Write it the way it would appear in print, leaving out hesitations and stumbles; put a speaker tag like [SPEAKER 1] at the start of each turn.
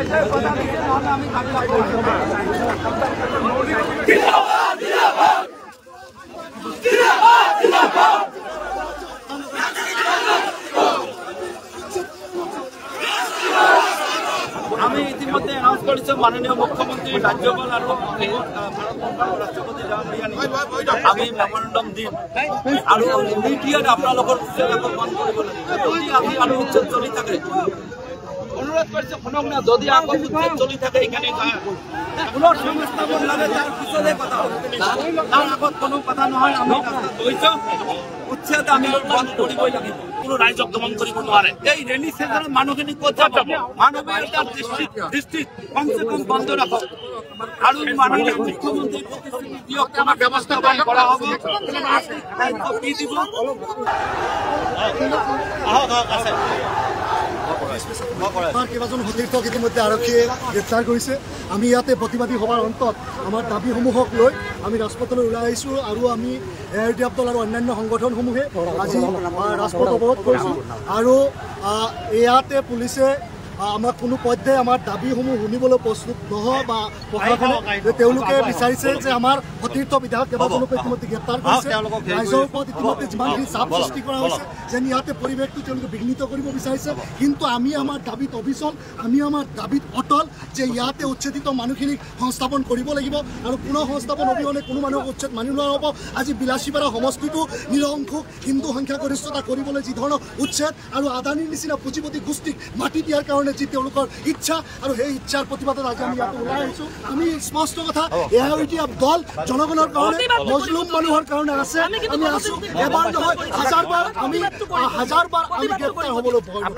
[SPEAKER 1] আমি ইতিমধ্যে এনাউন্স কৰিছো মাননীয় মুখ্যমন্ত্ৰী ৰাজ্যপাল আৰু ৰাষ্ট্ৰপতি আমি মেমৰেণ্ডাম দিম আৰু মিডিয়াত আপোনালোকৰ বন্ধ কৰিব লাগিব। যদি আজি আৰু উচ্ছেদ চলি থাকে অনুৰোধ কৰিছে শুনক না, যদি আকৌ উচ্ছেদ চলি থাকে এখানে পুনৰ সংস্থাপন লাগে তাৰ পিছতহে কথা হ'ব, তাৰ আগত কোনো কথা নহয়। আমি কৈছো উচ্ছেদ আমি বন্ধ কৰিবই লাগিব, কোনো ৰাইজক দমন কৰিব নোৱাৰে। এই ৰেলী চেণ্টাৰত মানুহখিনি ক'ত যাব? মানৱীয়তাৰ দৃষ্টিত কমচে কম বন্ধ ৰাখক আৰু মাননীয় মুখ্যমন্ত্ৰী প্ৰতিশ্ৰুতি দিয়ক, আমাৰ ব্যৱস্থা কৰা হ'ব। কি দিব
[SPEAKER 2] কেইবাজন সতীৰ্থক ইতিমধ্যে আৰক্ষীয়ে গ্ৰেপ্তাৰ কৰিছে। আমি ইয়াতে প্ৰতিবাদী সভাৰ অন্তত আমাৰ দাবীসমূহক লৈ আমি ৰাজপথলৈ ওলাই আহিছোঁ আৰু আমি এআইডিএফ দল আৰু অন্যান্য সংগঠনসমূহে আজি ৰাজপথ অৱৰোধ কৰিছোঁ আৰু ইয়াতে পুলিচে আমাক কোনো পধ্যে আমাৰ দাবীসমূহ শুনিবলৈ প্ৰস্তুত নহয় বা প্ৰশাসনে তেওঁলোকে বিচাৰিছে যে আমাৰ সতীৰ্থ বিধায়ক কেইবাজনকো ইতিমধ্যে গ্ৰেপ্তাৰ কৰিছে। ৰাইজৰ ওপৰত ইতিমধ্যে যিমানখিনি চাপ সৃষ্টি কৰা হৈছে যেন ইয়াতে পৰিৱেশটো তেওঁলোকে বিঘ্নিত কৰিব বিচাৰিছে, কিন্তু আমি আমাৰ দাবীত অবিচল, আমি আমাৰ দাবীত অটল যে ইয়াতে উচ্ছেদিত মানুহখিনিক সংস্থাপন কৰিব লাগিব আৰু পুনৰ সংস্থাপন অবিহনে কোনো মানুহক উচ্ছেদ মানি লোৱা হ'ব। আজি বিলাসীপাৰা সমষ্টিটো নিৰংকুশ হিন্দু সংখ্যাগৰিষ্ঠতা কৰিবলৈ যি ধৰণৰ উচ্ছেদ আৰু আদানীৰ নিচিনা পুঁজিপতি গোষ্ঠীক মাটি দিয়াৰ কাৰণে যি তেওঁলোকৰ ইচ্ছা আৰু সেই ইচ্ছাৰ প্ৰতিবাদত আজি আমি ইয়াত ওলাই আহিছোঁ। আমি স্পষ্ট কথা, এআইডিএফ দল জনগণৰ কাৰণে, মজলুম মানুহৰ কাৰণে আছে। আমি আছো, এবাৰ নহয় হাজাৰবাৰ আমি গ্ৰেপ্তাৰ হ'বলৈ ভয়।
[SPEAKER 1] আমি